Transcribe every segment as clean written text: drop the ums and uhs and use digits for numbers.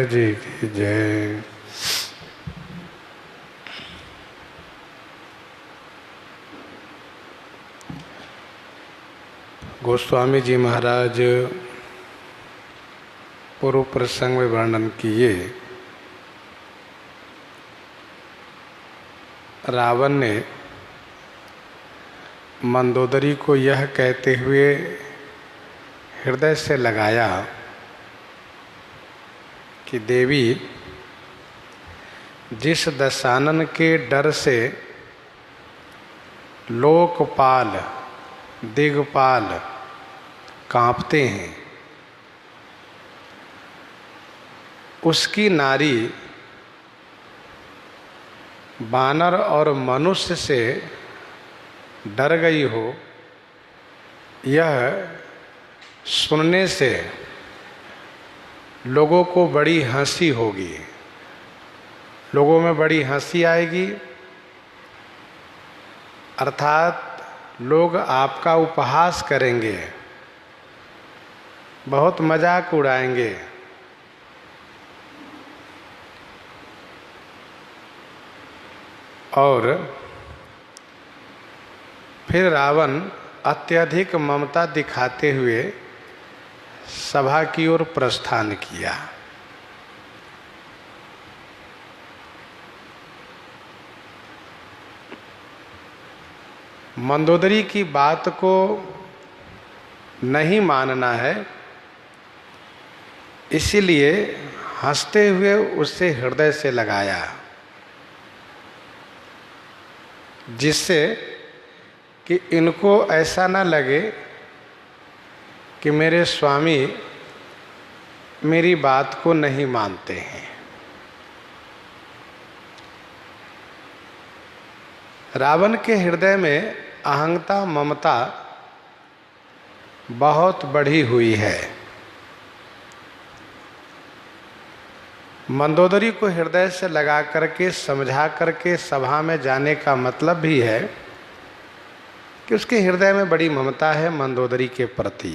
जी की जय। गोस्वामी जी महाराज पूर्व प्रसंग में वर्णन किए, रावण ने मंदोदरी को यह कहते हुए हृदय से लगाया कि देवी, जिस दशानन के डर से लोकपाल दिग्पाल कांपते हैं, उसकी नारी बानर और मनुष्य से डर गई हो, यह सुनने से लोगों को बड़ी हंसी होगी, लोगों में बड़ी हंसी आएगी, अर्थात लोग आपका उपहास करेंगे, बहुत मजाक उड़ाएंगे। और फिर रावण अत्यधिक ममता दिखाते हुए सभा की ओर प्रस्थान किया। मंदोदरी की बात को नहीं मानना है, इसीलिए हंसते हुए उससे हृदय से लगाया, जिससे कि इनको ऐसा न लगे कि मेरे स्वामी मेरी बात को नहीं मानते हैं। रावण के हृदय में अहंता ममता बहुत बढ़ी हुई है। मंदोदरी को हृदय से लगा करके समझा करके सभा में जाने का मतलब भी है कि उसके हृदय में बड़ी ममता है मंदोदरी के प्रति।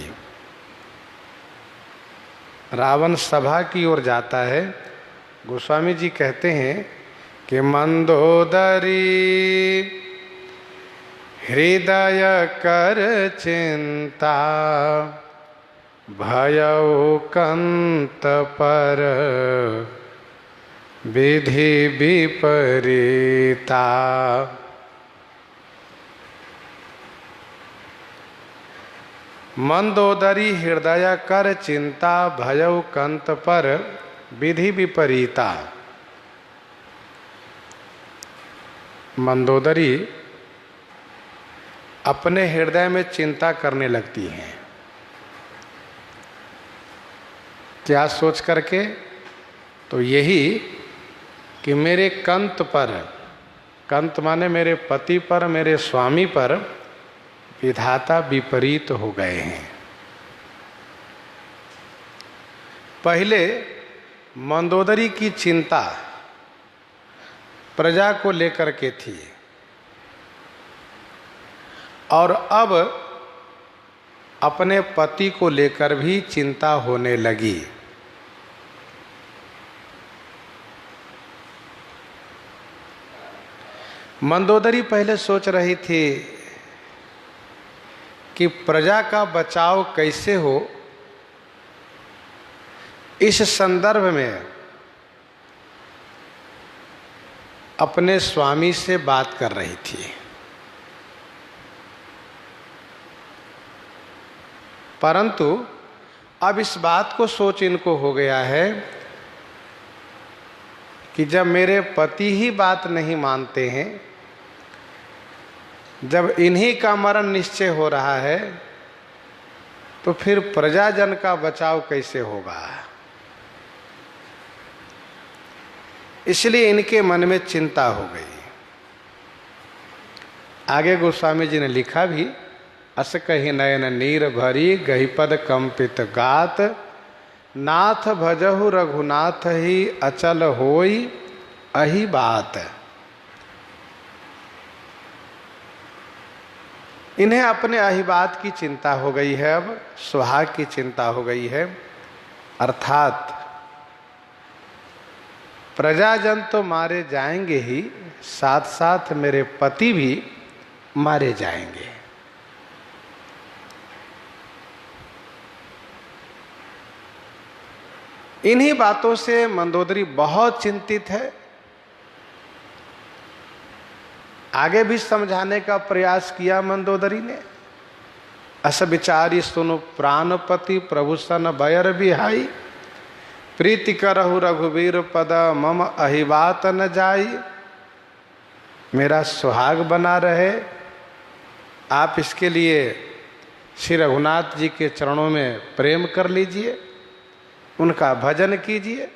रावण सभा की ओर जाता है। गोस्वामी जी कहते हैं कि मंदोदरी हृदय कर चिंता, भयउ कंत पर विधि विपरीता। मंदोदरी हृदय कर चिंता, भयउ कंत पर विधि विपरीता। मंदोदरी अपने हृदय में चिंता करने लगती हैं। क्या सोच करके? तो यही कि मेरे कंत पर, कंत माने मेरे पति पर, मेरे स्वामी पर विधाता विपरीत हो गए हैं। पहले मंदोदरी की चिंता प्रजा को लेकर के थी, और अब अपने पति को लेकर भी चिंता होने लगी। मंदोदरी पहले सोच रही थी कि प्रजा का बचाव कैसे हो। इस संदर्भ में अपने स्वामी से बात कर रही थी, परंतु अब इस बात को सोच इनको हो गया है कि जब मेरे पति ही बात नहीं मानते हैं, जब इन्हीं का मरण निश्चय हो रहा है, तो फिर प्रजाजन का बचाव कैसे होगा। इसलिए इनके मन में चिंता हो गई। आगे गोस्वामी जी ने लिखा भी, अस कहि नयन नीर भरी, गहिपद कंपित गात, नाथ भजहु रघुनाथ ही अचल होई अही बात। इन्हें अपने अहिबात की चिंता हो गई है, अब सुहाग की चिंता हो गई है। अर्थात प्रजाजन तो मारे जाएंगे ही, साथ साथ मेरे पति भी मारे जाएंगे। इन्हीं बातों से मंदोदरी बहुत चिंतित है। आगे भी समझाने का प्रयास किया मंदोदरी ने। अस विचारी सुनु प्राणपति, प्रभु सन बयर बिहाई, प्रीति करहु रघुवीर पद, मम अहिबात न जाई। मेरा सुहाग बना रहे, आप इसके लिए श्री रघुनाथ जी के चरणों में प्रेम कर लीजिए, उनका भजन कीजिए।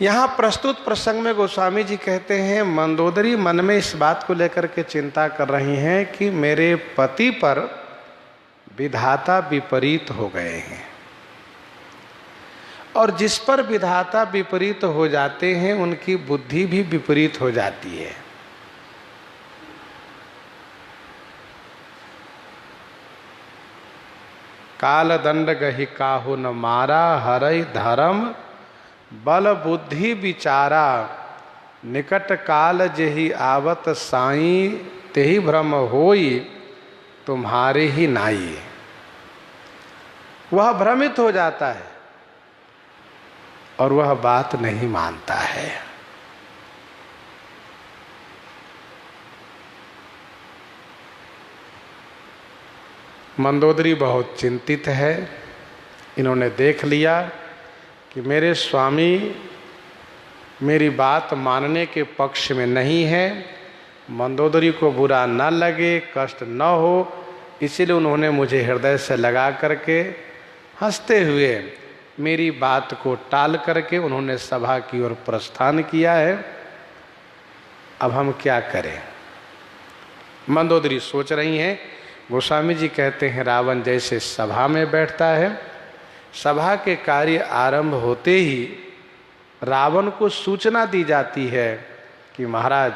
यहाँ प्रस्तुत प्रसंग में गोस्वामी जी कहते हैं, मंदोदरी मन में इस बात को लेकर के चिंता कर रही हैं कि मेरे पति पर विधाता विपरीत हो गए हैं, और जिस पर विधाता विपरीत हो जाते हैं उनकी बुद्धि भी विपरीत हो जाती है। काल दंड गहि काहू न मारा, हरई धर्म बल बुद्धि विचारा, निकट काल जेहि आवत साई, तेहि भ्रम होई तुम्हारे ही नाई। वह भ्रमित हो जाता है और वह बात नहीं मानता है। मंदोदरी बहुत चिंतित है। इन्होंने देख लिया कि मेरे स्वामी मेरी बात मानने के पक्ष में नहीं है, मंदोदरी को बुरा न लगे, कष्ट न हो, इसीलिए उन्होंने मुझे हृदय से लगा करके हंसते हुए मेरी बात को टाल करके उन्होंने सभा की ओर प्रस्थान किया है। अब हम क्या करें? मंदोदरी सोच रही हैं। गोस्वामी जी कहते हैं, रावण जैसे सभा में बैठता है, सभा के कार्य आरंभ होते ही रावण को सूचना दी जाती है कि महाराज,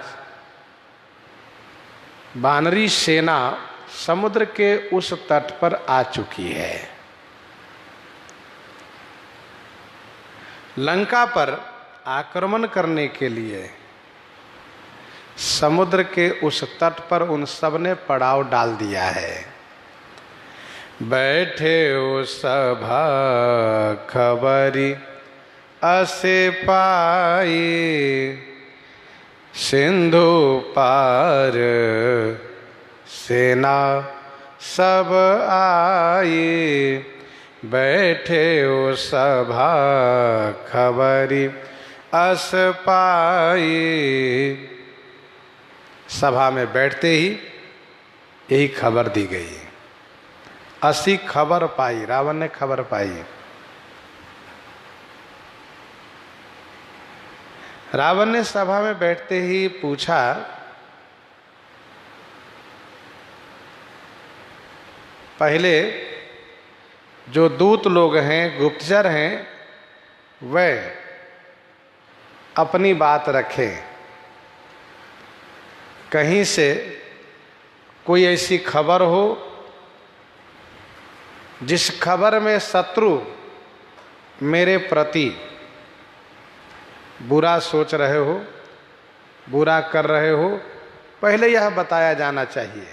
वानरी सेना समुद्र के उस तट पर आ चुकी है। लंका पर आक्रमण करने के लिए समुद्र के उस तट पर उन सब ने पड़ाव डाल दिया है। बैठे ओ सभा खबरी असे पाई, सिंधु पार सेना सब आई। बैठे ओ सभा खबरी अस पाई। सभा में बैठते ही यही खबर दी गई। असी खबर पाई, रावण ने खबर पाई। रावण ने सभा में बैठते ही पूछा, पहले जो दूत लोग हैं, गुप्तचर हैं, वह अपनी बात रखें। कहीं से कोई ऐसी खबर हो जिस खबर में शत्रु मेरे प्रति बुरा सोच रहे हो, बुरा कर रहे हो, पहले यह बताया जाना चाहिए।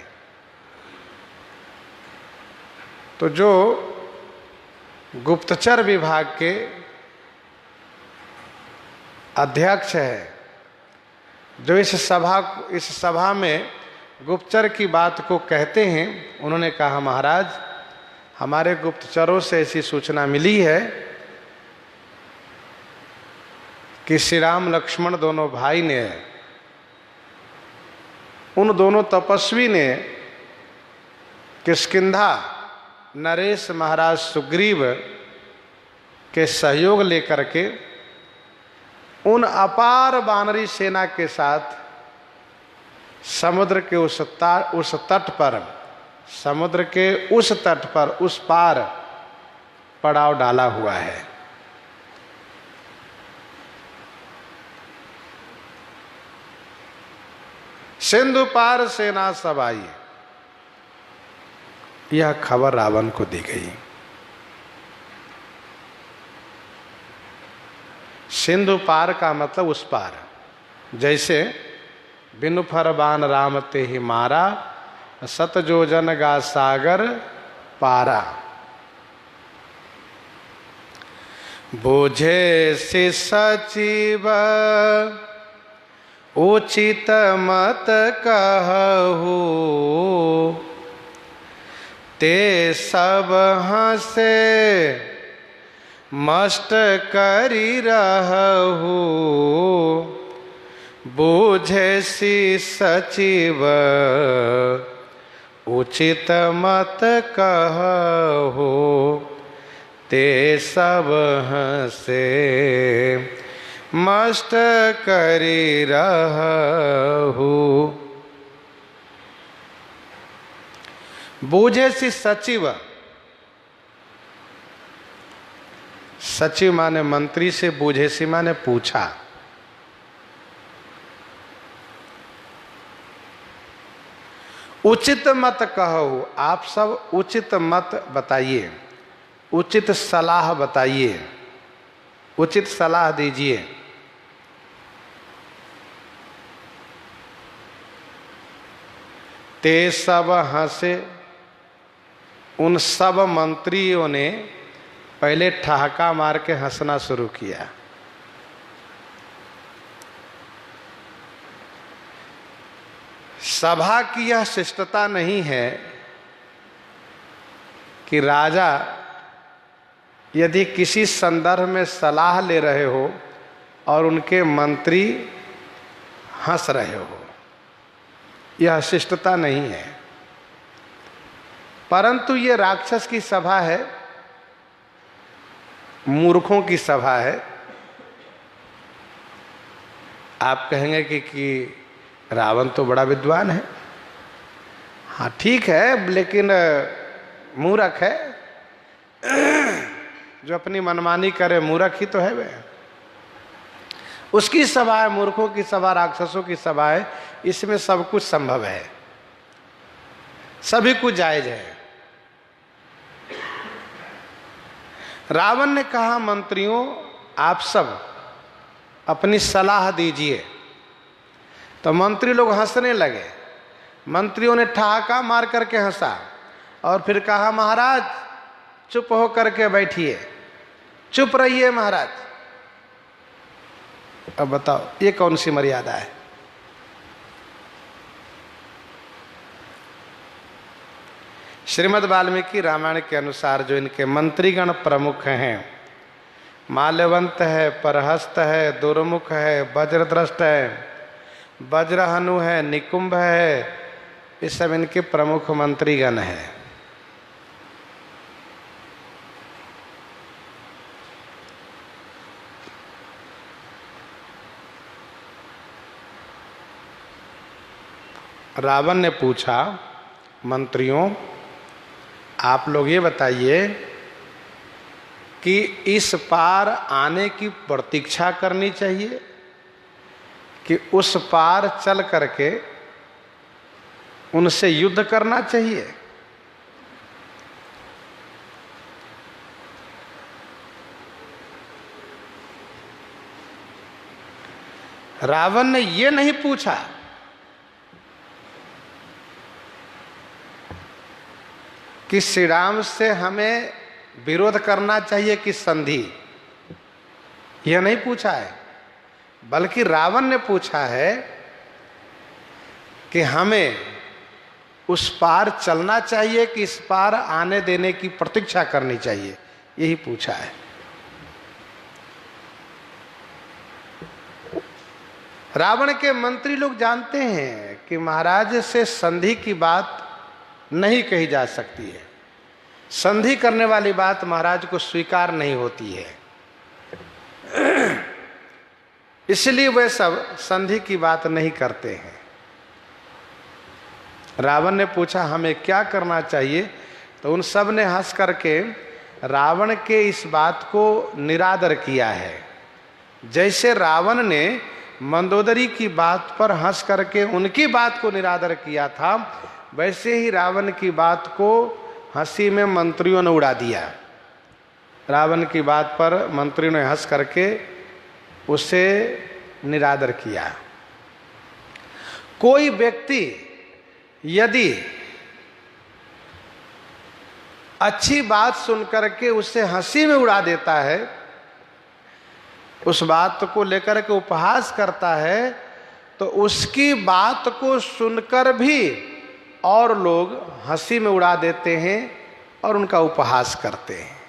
तो जो गुप्तचर विभाग के अध्यक्ष है, जो इस सभा में गुप्तचर की बात को कहते हैं, उन्होंने कहा, महाराज, हमारे गुप्तचरों से ऐसी सूचना मिली है कि श्री राम लक्ष्मण दोनों भाई ने, उन दोनों तपस्वी ने किष्किंधा नरेश महाराज सुग्रीव के सहयोग लेकर के उन अपार वानरी सेना के साथ समुद्र के उस तट पर, समुद्र के उस तट पर, उस पार पड़ाव डाला हुआ है। सिंधु पार सेना सब आई। यह खबर रावण को दी गई। सिंधु पार का मतलब उस पार, जैसे बिनु फरबान राम ते ही मारा, सत जोजन गा सागर पारा। बूझे सि सचिव उचित मत कहू, ते सब हंसे मस्त करी रहू। बूझे सि सचिव उचित मत कहू, ते सब हंसे मस्त करी रहू। बूझे सि सचिव, सचिव माने मंत्री से, बूझे सी माने पूछा। उचित मत कहो, आप सब उचित मत बताइए, उचित सलाह बताइए, उचित सलाह दीजिए। ते सब हंसे, उन सब मंत्रियों ने पहले ठहाका मार के हंसना शुरू किया। सभा की यह शिष्टता नहीं है कि राजा यदि किसी संदर्भ में सलाह ले रहे हो और उनके मंत्री हंस रहे हो, यह शिष्टता नहीं है। परंतु ये राक्षस की सभा है, मूर्खों की सभा है। आप कहेंगे कि रावण तो बड़ा विद्वान है। हाँ ठीक है, लेकिन मूर्ख है, जो अपनी मनमानी करे मूर्ख ही तो है वे। उसकी सभा है, मूर्खों की सभा, राक्षसों की सभा है, इसमें सब कुछ संभव है, सभी कुछ जायज है। रावण ने कहा मंत्रियों आप सब अपनी सलाह दीजिए। तो मंत्री लोग हंसने लगे। मंत्रियों ने ठहाका मार करके हंसा और फिर कहा महाराज चुप हो करके बैठिए, चुप रहिए महाराज। अब बताओ ये कौन सी मर्यादा है? श्रीमद् वाल्मीकि रामायण के अनुसार जो इनके मंत्रीगण प्रमुख हैं, माल्यवंत है, परहस्त है, दुर्मुख है, वज्रदृष्ट है, वज्रहनु है, निकुंभ है, ये सब इनके प्रमुख मंत्रीगण हैं। रावण ने पूछा मंत्रियों आप लोग ये बताइए कि इस पार आने की प्रतीक्षा करनी चाहिए कि उस पार चल करके उनसे युद्ध करना चाहिए? रावण ने ये नहीं पूछा कि श्री राम से हमें विरोध करना चाहिए कि संधि, यह नहीं पूछा है, बल्कि रावण ने पूछा है कि हमें उस पार चलना चाहिए कि इस पार आने देने की प्रतीक्षा करनी चाहिए, यही पूछा है। रावण के मंत्री लोग जानते हैं कि महाराज से संधि की बात नहीं कही जा सकती है, संधि करने वाली बात महाराज को स्वीकार नहीं होती है, इसलिए वे सब संधि की बात नहीं करते हैं। रावण ने पूछा हमें क्या करना चाहिए, तो उन सब ने हंस करके रावण के इस बात को निरादर किया है। जैसे रावण ने मंदोदरी की बात पर हंस करके उनकी बात को निरादर किया था, वैसे ही रावण की बात को हंसी में मंत्रियों ने उड़ा दिया। रावण की बात पर मंत्रियों ने हंस करके उसे निरादर किया। कोई व्यक्ति यदि अच्छी बात सुनकर के उसे हंसी में उड़ा देता है, उस बात को लेकर के उपहास करता है, तो उसकी बात को सुनकर भी और लोग हंसी में उड़ा देते हैं और उनका उपहास करते हैं।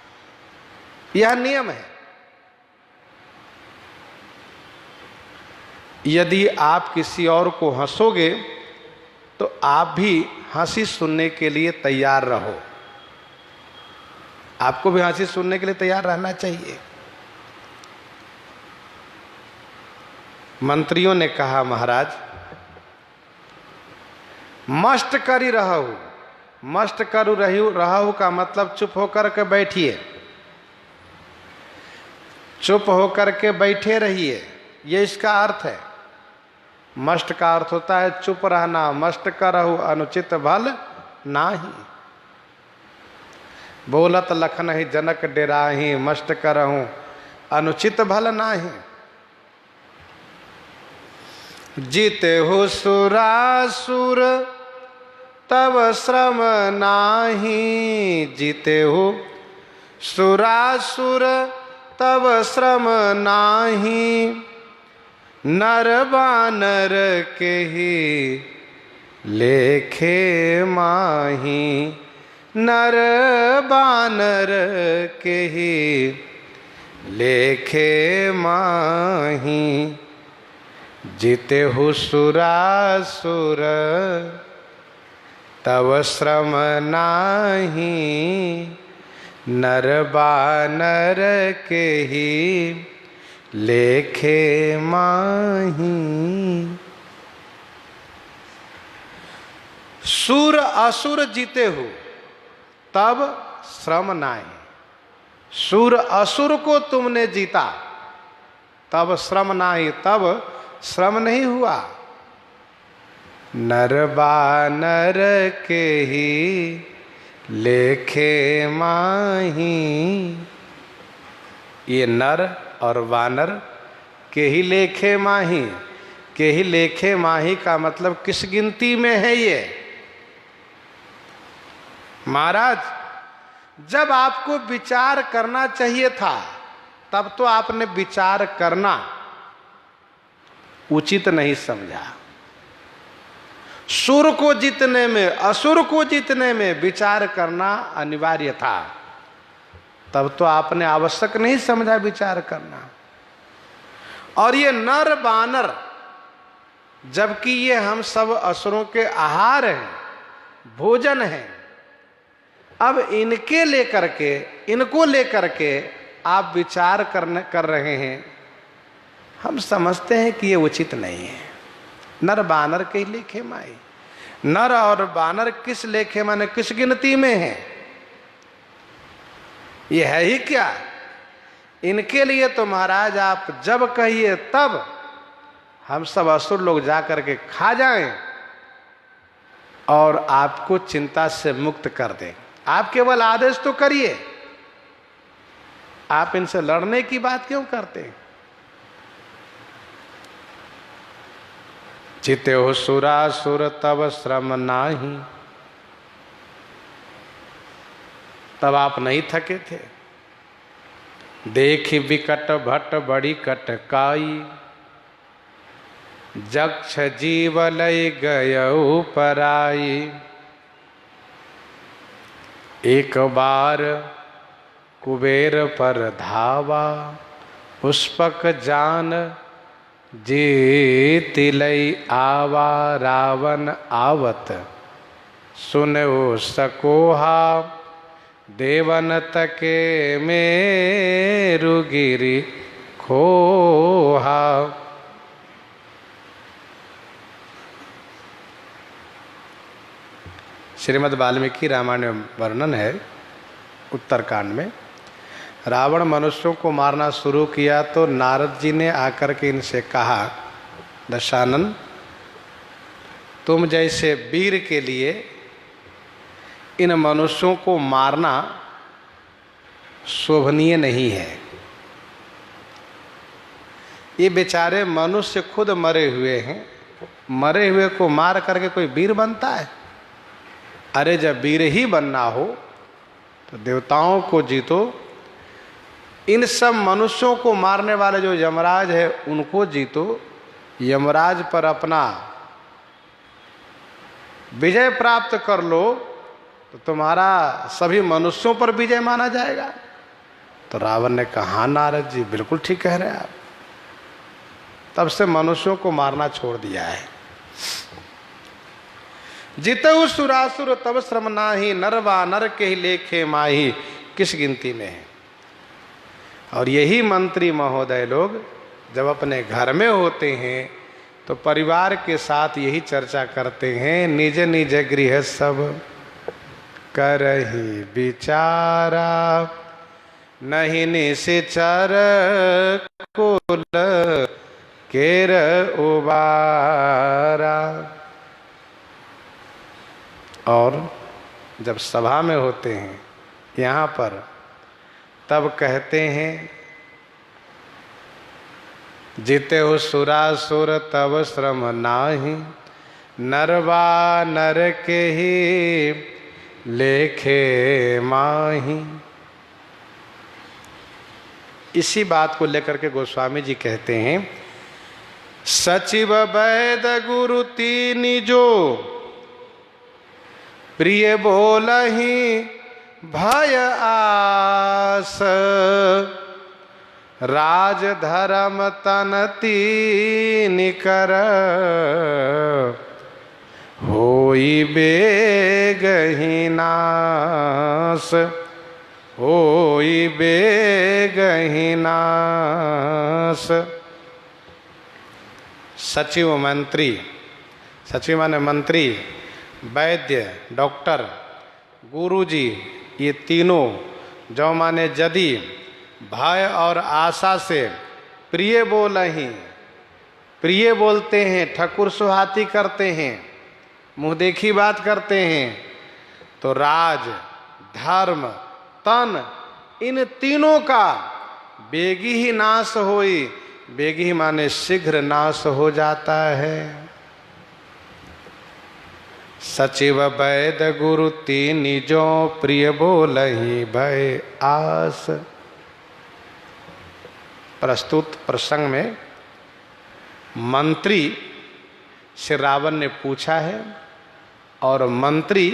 यह नियम है। यदि आप किसी और को हंसोगे तो आप भी हंसी सुनने के लिए तैयार रहो। आपको भी हंसी सुनने के लिए तैयार रहना चाहिए। मंत्रियों ने कहा, महाराज मस्ट करी रहू। मस्ट करू रहू का मतलब चुप होकर के बैठिए, चुप होकर के बैठे रहिए, ये इसका अर्थ है। मस्ट का अर्थ होता है चुप रहना। मस्ट करहु अनुचित भल नाही। बोलत लखन ही जनक डेराही, मस्ट करहु अनुचित भल नाही। जीते हो सुरासुर तब श्रम नाही। जीते हो सुरासुर तब श्रम नाही। नर बानर के ही लेखे माही। नर बानर के ही लेखे माही। जीते हो सुरासुर तब श्रम नाही। नर बानर के ही लेखे माही। सुर असुर जीते हो तब श्रम नाही। सुर असुर को तुमने जीता तब श्रम नाही, तब श्रम नहीं हुआ। नर बानर के ही लेखे माही। ये नर और वानर के ही लेखे माही। के ही लेखे माही का मतलब किस गिनती में है ये? महाराज, जब आपको विचार करना चाहिए था तब तो आपने विचार करना उचित नहीं समझा। सुर को जीतने में, असुर को जीतने में विचार करना अनिवार्य था, तब तो आपने आवश्यक नहीं समझा विचार करना। और ये नर बानर, जबकि ये हम सब असुरों के आहार हैं, भोजन हैं, अब इनको लेकर के आप विचार कर रहे हैं, हम समझते हैं कि ये उचित नहीं है। नर बानर के लेखे माई। नर और बानर किस लेखे माने, किस गिनती में है? ये है ही क्या? इनके लिए तो महाराज आप जब कहिए तब हम सब असुर लोग जाकर के खा जाएं और आपको चिंता से मुक्त कर दें। आप केवल आदेश तो करिए, आप इनसे लड़ने की बात क्यों करते हैं? जीते हो सुरासुर तब श्रम नाही। तब आप नहीं थके थे। देखी विकट भट बड़ी कटकाई। जक्ष जीव लय गयऊ पराई। एक बार कुबेर पर धावा। पुष्पक जान जीत लई आवा। रावण आवत सुनो सकोहा। देवन तके मेरु गिरि खोहा। श्रीमद् वाल्मीकि रामायण में वर्णन है, उत्तरकांड में। रावण मनुष्यों को मारना शुरू किया तो नारद जी ने आकर के इनसे कहा, दशानन, तुम जैसे वीर के लिए इन मनुष्यों को मारना शोभनीय नहीं है। ये बेचारे मनुष्य खुद मरे हुए हैं, मरे हुए को मार करके कोई वीर बनता है? अरे जब वीर ही बनना हो तो देवताओं को जीतो, इन सब मनुष्यों को मारने वाले जो यमराज है उनको जीतो, यमराज पर अपना विजय प्राप्त कर लो तो तुम्हारा सभी मनुष्यों पर विजय माना जाएगा। तो रावण ने कहा, हाँ नारद जी बिल्कुल ठीक कह रहे हैं आप। तब से मनुष्यों को मारना छोड़ दिया है। जितहु सुरासुर तब श्रम नाही, नरवा नर के ही लेखे माही, किस गिनती में है। और यही मंत्री महोदय लोग जब अपने घर में होते हैं तो परिवार के साथ यही चर्चा करते हैं, निज निज गृह सब करहि विचारा, नहीं निश्चर कुल केर उबारा। और जब सभा में होते हैं यहाँ पर तब कहते हैं, जीते हो सुरासुर तब श्रम नाही, नरवा नर के ही लेखे माही। इसी बात को लेकर के गोस्वामी जी कहते हैं, सचिव वैद गुरु तीनि जो, प्रिय बोलहि भय आस, राज धर्म तन तीनि कर, होई बेगहि नास, होई बेगहि नास। सचिव मंत्री, सचिव माने मंत्री, वैद्य डॉक्टर, गुरुजी, ये तीनों, जो माने यदि, भय और आशा से, प्रिय बोलहि, प्रिय बोलते हैं, ठकुर सुहाती करते हैं, मुँह देखी बात करते हैं, तो राज धर्म तन इन तीनों का बेगी ही नाश होई। बेगी माने शीघ्र नाश हो जाता है। सचिव वैद गुरु तीनि जो, प्रिय बोलहि भय आस। प्रस्तुत प्रसंग में मंत्री से रावण ने पूछा है और मंत्री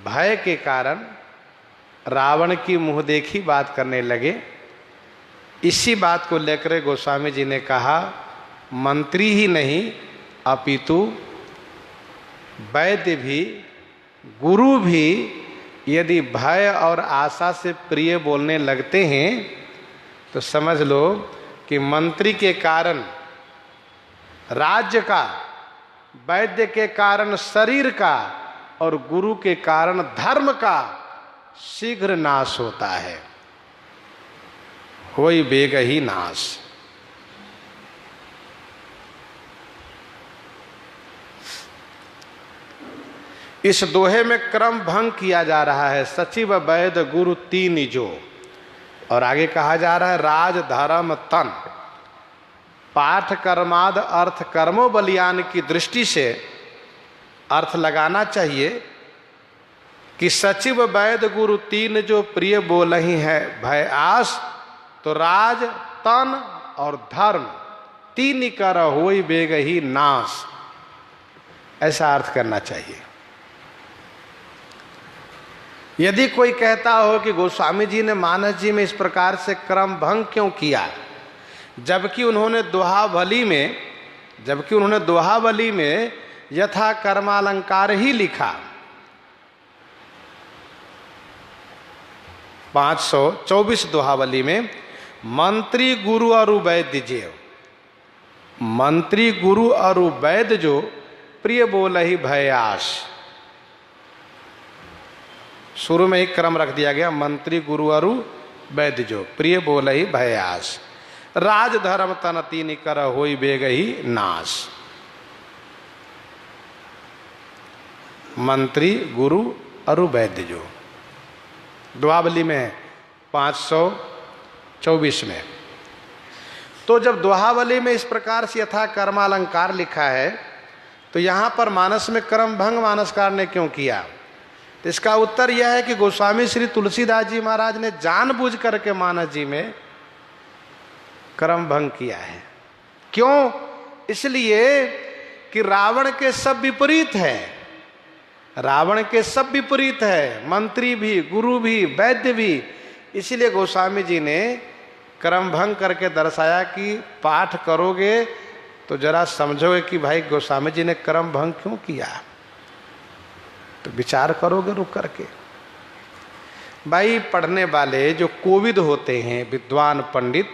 भय के कारण रावण की मुँह देखी बात करने लगे। इसी बात को लेकर गोस्वामी जी ने कहा, मंत्री ही नहीं अपितु वैद्य भी, गुरु भी यदि भय और आशा से प्रिय बोलने लगते हैं तो समझ लो कि मंत्री के कारण राज्य का, वैद्य के कारण शरीर का और गुरु के कारण धर्म का शीघ्र नाश होता है। होई बेग ही नाश। इस दोहे में क्रम भंग किया जा रहा है। सचिव वैद गुरु तीनि जो, और आगे कहा जा रहा है राज धर्म तन। पाठ कर्माद अर्थ कर्मो बलियान की दृष्टि से अर्थ लगाना चाहिए कि सचिव वैद गुरु तीन जो, प्रिय बोलहि है भय आस, तो राज तन और धर्म तीन कर होई बेग ही नाश, ऐसा अर्थ करना चाहिए। यदि कोई कहता हो कि गोस्वामी जी ने मानस जी में इस प्रकार से क्रम भंग क्यों किया, जबकि उन्होंने दोहावली में यथा कर्मालंकार ही लिखा। 524 दोहावली में मंत्री गुरु और वैद्य जेव, मंत्री गुरु और वैद्य जो, प्रिय बोलहि भय आस। शुरू में ही क्रम रख दिया गया, मंत्री गुरु और वैद्य जो, प्रिय बोलहि भय आस, राज धर्म तन तीनि कर होई बेग ही नाश। मंत्री गुरु और वैद्य जो, दुआवली में 524 में। तो जब दोहावली में इस प्रकार से यथा कर्मालंकार लिखा है, तो यहाँ पर मानस में कर्म भंग मानसकार ने क्यों किया? तो इसका उत्तर यह है कि गोस्वामी श्री तुलसीदास जी महाराज ने जानबूझ करके मानस जी में कर्म भंग किया है। क्यों? इसलिए कि रावण के सब विपरीत है, रावण के सब विपरीत है, मंत्री भी, गुरु भी, वैद्य भी। इसलिए गोस्वामी जी ने कर्म भंग करके दर्शाया कि पाठ करोगे तो जरा समझोगे कि भाई गोस्वामी जी ने कर्म भंग क्यों किया, तो विचार करोगे रुक करके। भाई पढ़ने वाले जो कोविद होते हैं, विद्वान पंडित,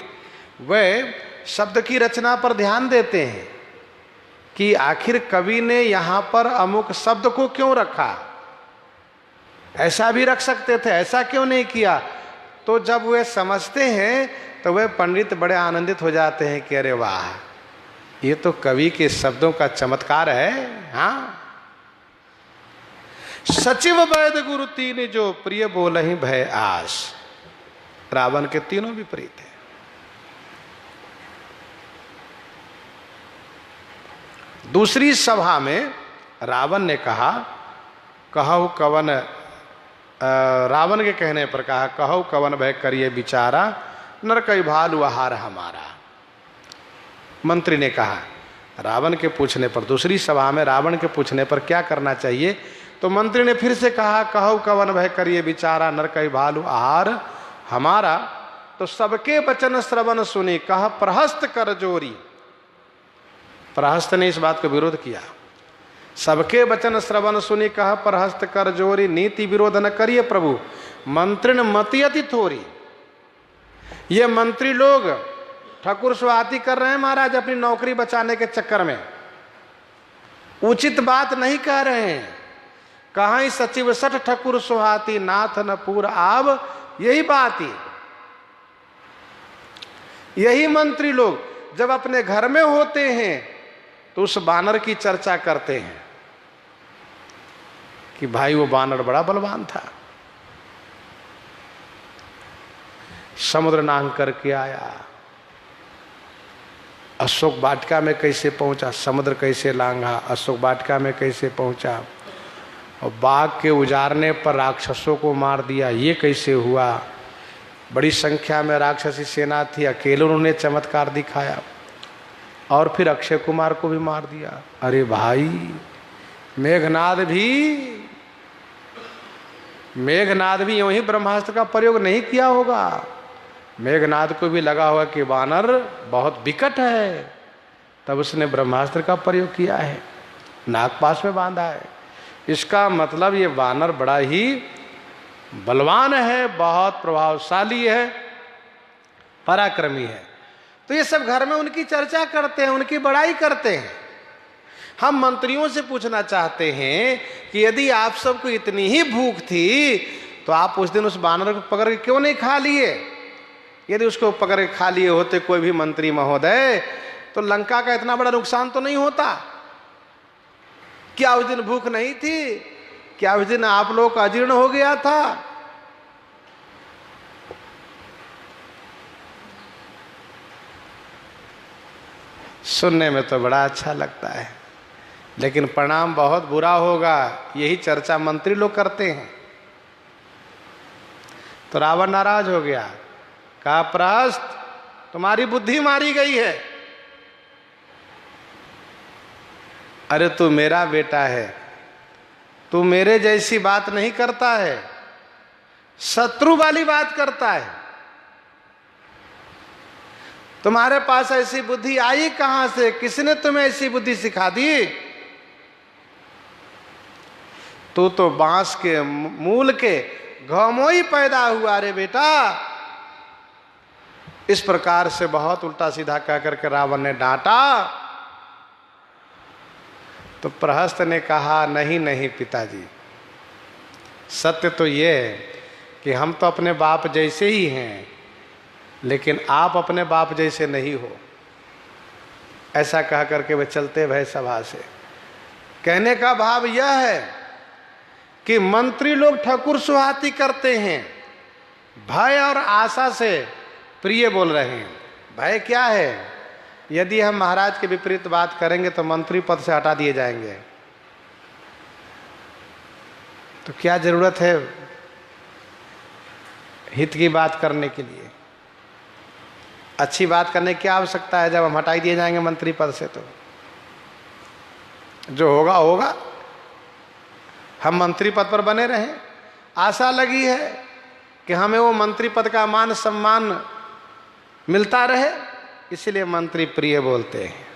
वे शब्द की रचना पर ध्यान देते हैं कि आखिर कवि ने यहाँ पर अमुक शब्द को क्यों रखा, ऐसा भी रख सकते थे, ऐसा क्यों नहीं किया। तो जब वे समझते हैं तो वे पंडित बड़े आनंदित हो जाते हैं कि अरे वाह, ये तो कवि के शब्दों का चमत्कार है। हाँ, सचिव वैद गुरु तीन जो प्रिय बोलहि भय आस। रावण के तीनों विपरीत है। दूसरी सभा में रावण ने कहा, कहु कवन, रावण के कहने पर कहा, कहु कवन भय करिए बिचारा, नर कई भालु आहार हमारा। मंत्री ने कहा, रावण के पूछने पर, दूसरी सभा में रावण के पूछने पर क्या करना चाहिए, तो मंत्री ने फिर से कहा, कहु कवन भय करिए बिचारा, नर कई भालु आहार हमारा। तो सबके वचन श्रवण सुनी, कहा प्रहस्त कर जोरी। प्रहस्त ने इस बात को विरोध किया। सबके वचन श्रवण सुनी, कहा प्रहस्त कर जोरी, नीति विरोध न करिए प्रभु, मंत्रिण मति अति थोरी। ये मंत्री लोग ठाकुर स्वाति कर रहे हैं महाराज अपनी नौकरी बचाने के चक्कर में, उचित बात नहीं कह रहे हैं। कहाँ सचिव सठ ठाकुर सुहाती, नाथ न पूर आव, यही बात ही। यही मंत्री लोग जब अपने घर में होते हैं तो उस बानर की चर्चा करते हैं कि भाई वो बानर बड़ा बलवान था, समुद्र नांग करके आया, अशोक वाटिका में कैसे पहुंचा, समुद्र कैसे लांघा, अशोक वाटिका में कैसे पहुंचा, और बाघ के उजारने पर राक्षसों को मार दिया, ये कैसे हुआ। बड़ी संख्या में राक्षसी सेना थी, अकेले उन्होंने चमत्कार दिखाया, और फिर अक्षय कुमार को भी मार दिया। अरे भाई, मेघनाद भी यूं ही ब्रह्मास्त्र का प्रयोग नहीं किया होगा। मेघनाद को भी लगा होगा कि वानर बहुत विकट है, तब उसने ब्रह्मास्त्र का प्रयोग किया है, नागपाश में बांधा है। इसका मतलब ये वानर बड़ा ही बलवान है, बहुत प्रभावशाली है, पराक्रमी है। तो ये सब घर में उनकी चर्चा करते हैं, उनकी बड़ाई करते हैं। हम मंत्रियों से पूछना चाहते हैं कि यदि आप सबको इतनी ही भूख थी तो आप उस दिन उस बानर को पकड़ के क्यों नहीं खा लिए। यदि उसको पकड़ के खा लिए होते कोई भी मंत्री महोदय, तो लंका का इतना बड़ा नुकसान तो नहीं होता। क्या उस दिन भूख नहीं थी? क्या उस दिन आप लोगों का अजीर्ण हो गया था? सुनने में तो बड़ा अच्छा लगता है, लेकिन परिणाम बहुत बुरा होगा। यही चर्चा मंत्री लोग करते हैं। तो रावण नाराज हो गया, कहा प्रहस्त, तुम्हारी बुद्धि मारी गई है। अरे तू मेरा बेटा है, तू मेरे जैसी बात नहीं करता है, शत्रु वाली बात करता है। तुम्हारे पास ऐसी बुद्धि आई कहां से? किसने तुम्हें ऐसी बुद्धि सिखा दी? तू तो बांस के मूल के घमोई पैदा हुआ रे बेटा। इस प्रकार से बहुत उल्टा सीधा कह करके रावण ने डांटा। तो प्रहस्त ने कहा, नहीं नहीं पिताजी, सत्य तो ये है कि हम तो अपने बाप जैसे ही हैं, लेकिन आप अपने बाप जैसे नहीं हो। ऐसा कह करके वे चलते भय सभा से। कहने का भाव यह है कि मंत्री लोग ठाकुर सुहाती करते हैं, भय और आशा से प्रिय बोल रहे हैं। भय क्या है? यदि हम महाराज के विपरीत बात करेंगे तो मंत्री पद से हटा दिए जाएंगे, तो क्या जरूरत है हित की बात करने के लिए? अच्छी बात करने की क्या आवश्यकता है जब हम हटाई दिए जाएंगे मंत्री पद से? तो जो होगा होगा, हम मंत्री पद पर बने रहें। आशा लगी है कि हमें वो मंत्री पद का मान सम्मान मिलता रहे, इसलिए मंत्री प्रिय बोलते हैं।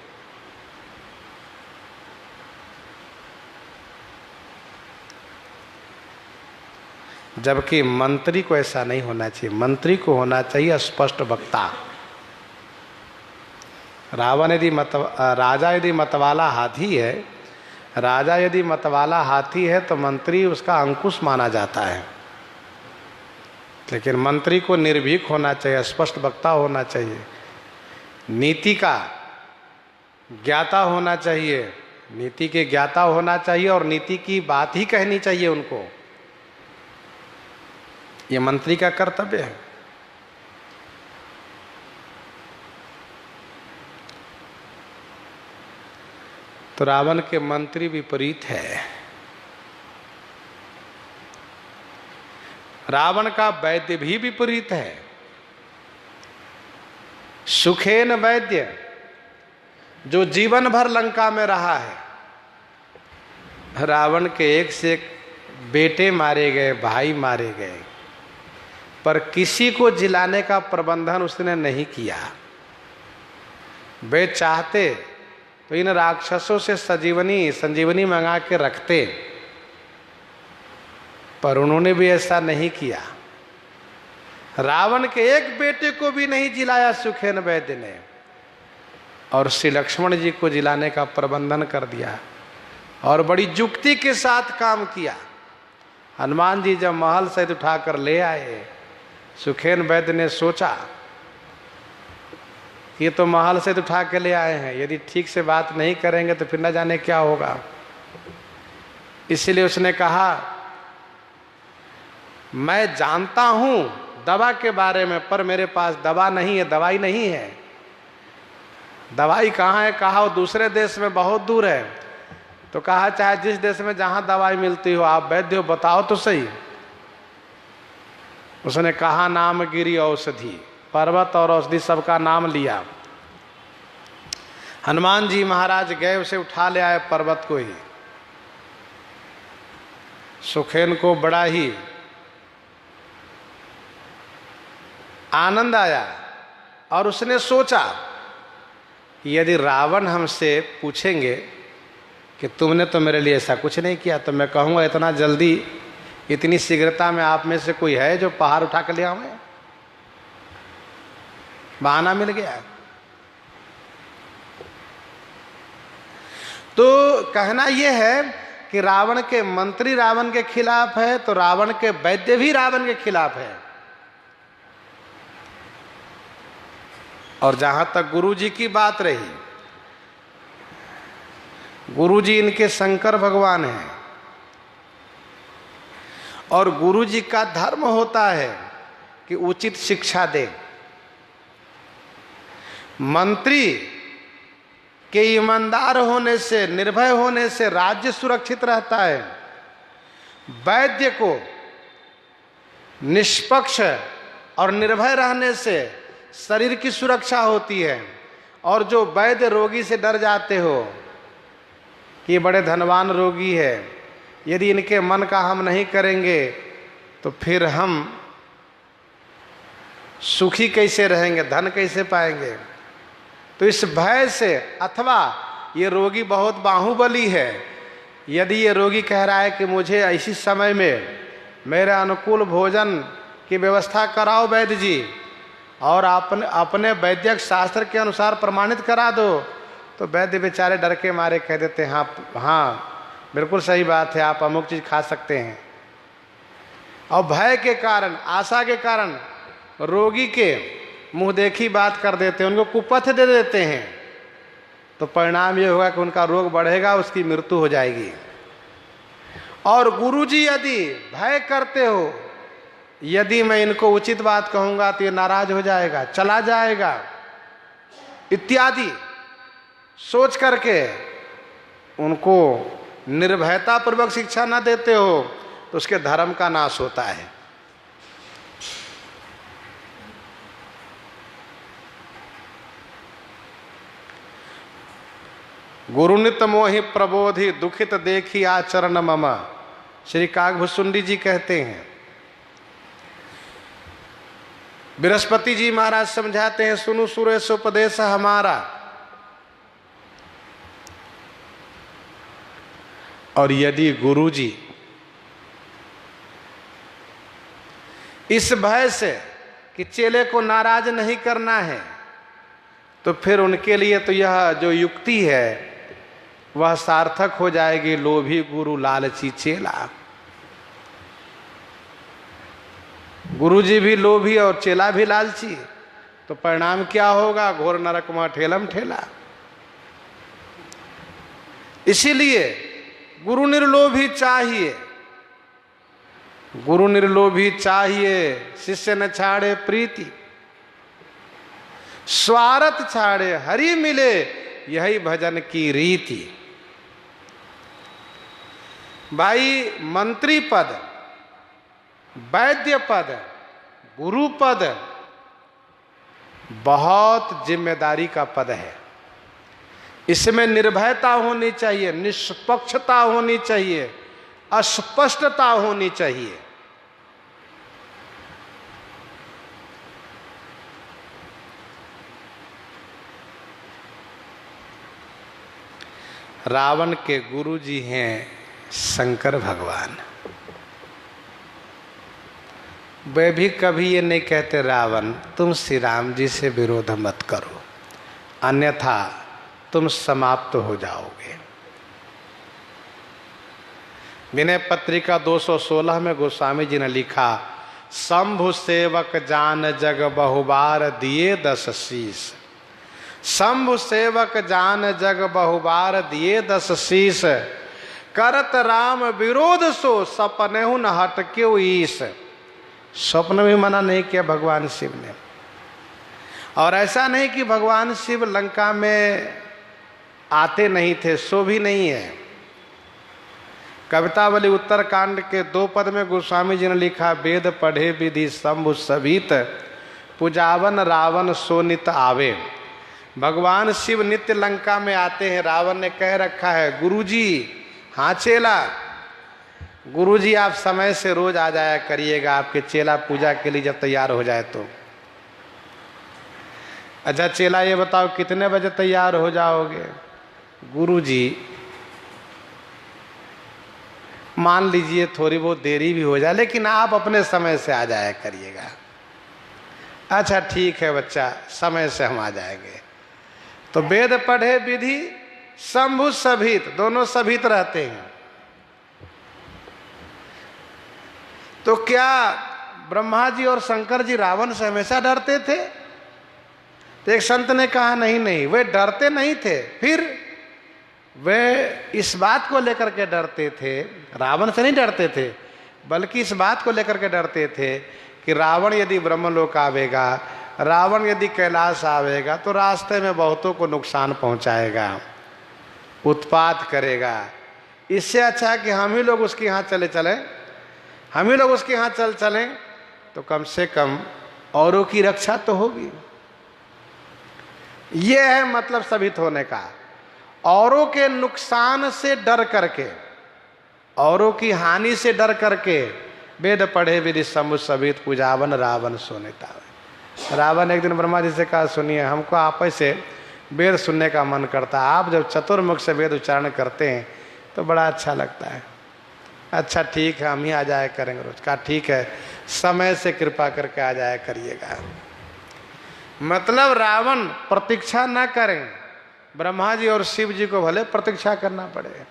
जबकि मंत्री को ऐसा नहीं होना चाहिए। मंत्री को होना चाहिए स्पष्ट वक्ता। राजा यदि मतवाला हाथी है, राजा यदि मतवाला हाथी है तो मंत्री उसका अंकुश माना जाता है। लेकिन मंत्री को निर्भीक होना चाहिए, स्पष्ट वक्ता होना चाहिए, नीति का ज्ञाता होना चाहिए, नीति के ज्ञाता होना चाहिए और नीति की बात ही कहनी चाहिए उनको। ये मंत्री का कर्तव्य है। तो रावण के मंत्री विपरीत है। रावण का वैद्य भी विपरीत है। सुखेन वैद्य जो जीवन भर लंका में रहा है, रावण के एक से एक बेटे मारे गए, भाई मारे गए, पर किसी को जिलाने का प्रबंधन उसने नहीं किया। वे चाहते तो इन राक्षसों से संजीवनी मंगा के रखते, पर उन्होंने भी ऐसा नहीं किया। रावण के एक बेटे को भी नहीं जिलाया सुखेन वैद्य ने, और श्री लक्ष्मण जी को जिलाने का प्रबंधन कर दिया और बड़ी जुक्ति के साथ काम किया। हनुमान जी जब महल से उठाकर ले आए, सुखेन वैद्य ने सोचा कि ये तो महल से उठा के ले आए हैं, यदि ठीक से बात नहीं करेंगे तो फिर न जाने क्या होगा। इसलिए उसने कहा, मैं जानता हूं दवा के बारे में, पर मेरे पास दवा नहीं है, दवाई नहीं है। दवाई कहाँ है? कहा वो दूसरे देश में बहुत दूर है। तो कहा चाहे जिस देश में जहां दवाई मिलती हो, आप वैद्य हो, बताओ तो सही। उसने कहा नाम गिरी औषधि, पर्वत और औषधि सबका नाम लिया। हनुमान जी महाराज गए, उसे उठा ले आए पर्वत को ही। सुखेन को बड़ा ही आनंद आया और उसने सोचा कि यदि रावण हमसे पूछेंगे कि तुमने तो मेरे लिए ऐसा कुछ नहीं किया, तो मैं कहूँगा इतना जल्दी, इतनी शीघ्रता में आप में से कोई है जो पहाड़ उठा कर ले आवे? बहाना मिल गया। तो कहना यह है कि रावण के मंत्री रावण के खिलाफ है, तो रावण के वैद्य भी रावण के खिलाफ है। और जहां तक गुरु जी की बात रही, गुरु जी इनके शंकर भगवान हैं, और गुरु जी का धर्म होता है कि उचित शिक्षा दे। मंत्री के ईमानदार होने से, निर्भय होने से राज्य सुरक्षित रहता है। वैद्य को निष्पक्ष और निर्भय रहने से शरीर की सुरक्षा होती है। और जो वैद्य रोगी से डर जाते हो कि ये बड़े धनवान रोगी है, यदि इनके मन का हम नहीं करेंगे तो फिर हम सुखी कैसे रहेंगे, धन कैसे पाएंगे? तो इस भय से, अथवा ये रोगी बहुत बाहुबली है, यदि ये रोगी कह रहा है कि मुझे इसी समय में मेरे अनुकूल भोजन की व्यवस्था कराओ वैद्य जी, और अपने वैद्यक शास्त्र के अनुसार प्रमाणित करा दो, तो वैद्य बेचारे डर के मारे कह देते हैं हाँ बिल्कुल सही बात है, आप अमुक चीज़ खा सकते हैं। और भय के कारण, आशा के कारण रोगी के मुंह देखी बात कर देते हैं, उनको कुपथ दे देते हैं। तो परिणाम ये होगा कि उनका रोग बढ़ेगा, उसकी मृत्यु हो जाएगी। और गुरुजी यदि भय करते हो, यदि मैं इनको उचित बात कहूँगा तो ये नाराज हो जाएगा, चला जाएगा, इत्यादि सोच करके उनको निर्भयता पूर्वक शिक्षा न देते हो तो उसके धर्म का नाश होता है। गुरुनित मोहि प्रबोधि दुखित देखी आचरण मम, श्री काकभुसुंडी जी कहते हैं। बृहस्पति जी महाराज समझाते हैं, सुनु सुरेश उपदेश हमारा। और यदि गुरु जी इस भय से कि चेले को नाराज नहीं करना है, तो फिर उनके लिए तो यह जो युक्ति है वह सार्थक हो जाएगी। लोभी गुरु लालची चेला। गुरु जी भी लोभी और चेला भी लालची, तो परिणाम क्या होगा? घोर नरक में ठेलम ठेला। इसीलिए गुरु निर्लोभी चाहिए, गुरु निर्लोभी चाहिए। शिष्य न छाड़े प्रीति, स्वार्थ छाड़े हरि मिले, यही भजन की रीति। भाई मंत्री पद, वैद्य पद, गुरु पद बहुत जिम्मेदारी का पद है। इसमें निर्भयता होनी चाहिए, निष्पक्षता होनी चाहिए, अस्पष्टता होनी चाहिए। रावण के गुरु जी हैं शंकर भगवान। वे भी कभी ये नहीं कहते रावण तुम श्री राम जी से विरोध मत करो, अन्यथा तुम समाप्त हो जाओगे। विनय पत्रिका 216 में गोस्वामी जी ने लिखा, शंभु सेवक जान जग बहुबार दिए 10 शीस। शंभु सेवक जान जग बहुबार दिए 10 शीस, करत राम विरोध सो सपनेहु न हटक्यो ईश। स्वप्न भी मना नहीं किया भगवान शिव ने। और ऐसा नहीं कि भगवान शिव लंका में आते नहीं थे, सो भी नहीं है। कवितावली उत्तरकांड के 2 पद में गोस्वामी जी ने लिखा, वेद पढ़े विधि शंभु सभीत, पुजावन रावण सोनित आवे। भगवान शिव नित्य लंका में आते हैं। रावण ने कह रखा है, गुरुजी, हाँ चेला, गुरुजी आप समय से रोज आ जाया करिएगा, आपके चेला पूजा के लिए जब तैयार हो जाए तो। अच्छा चेला ये बताओ कितने बजे तैयार हो जाओगे? गुरुजी मान लीजिए थोड़ी बहुत देरी भी हो जाए, लेकिन आप अपने समय से आ जाया करिएगा। अच्छा ठीक है बच्चा, समय से हम आ जाएंगे। तो वेद पढ़े विधि शंभु सभीत, दोनों सभीत रहते हैं। तो क्या ब्रह्मा जी और शंकर जी रावण से हमेशा डरते थे? तो एक संत ने कहा नहीं नहीं, वे डरते नहीं थे, फिर वे इस बात को लेकर के डरते थे, रावण से नहीं डरते थे, बल्कि इस बात को लेकर के डरते थे कि रावण यदि ब्रह्मलोक आवेगा, रावण यदि कैलाश आवेगा तो रास्ते में बहुतों को नुकसान पहुंचाएगा, उत्पात करेगा। इससे अच्छा कि हम ही लोग उसके यहाँ चले, हम ही लोग उसके यहाँ चलें तो कम से कम औरों की रक्षा तो होगी। ये है मतलब सभित होने का। औरों के नुकसान से डर करके, औरों की हानि से डर करके वेद पढ़े विधि शंभु सभित, पूजावन रावण सोनितावे। रावण एक दिन ब्रह्मा जी से कहा, सुनिए हमको आप से वेद सुनने का मन करता है, आप जब चतुर्मुख से वेद उच्चारण करते हैं तो बड़ा अच्छा लगता है। अच्छा ठीक है, हम ही आ जाया करेंगे रोज। कहा ठीक है, समय से कृपा करके आ जाया करिएगा। मतलब रावण प्रतीक्षा न करें, ब्रह्मा जी और शिव जी को भले प्रतीक्षा करना पड़े।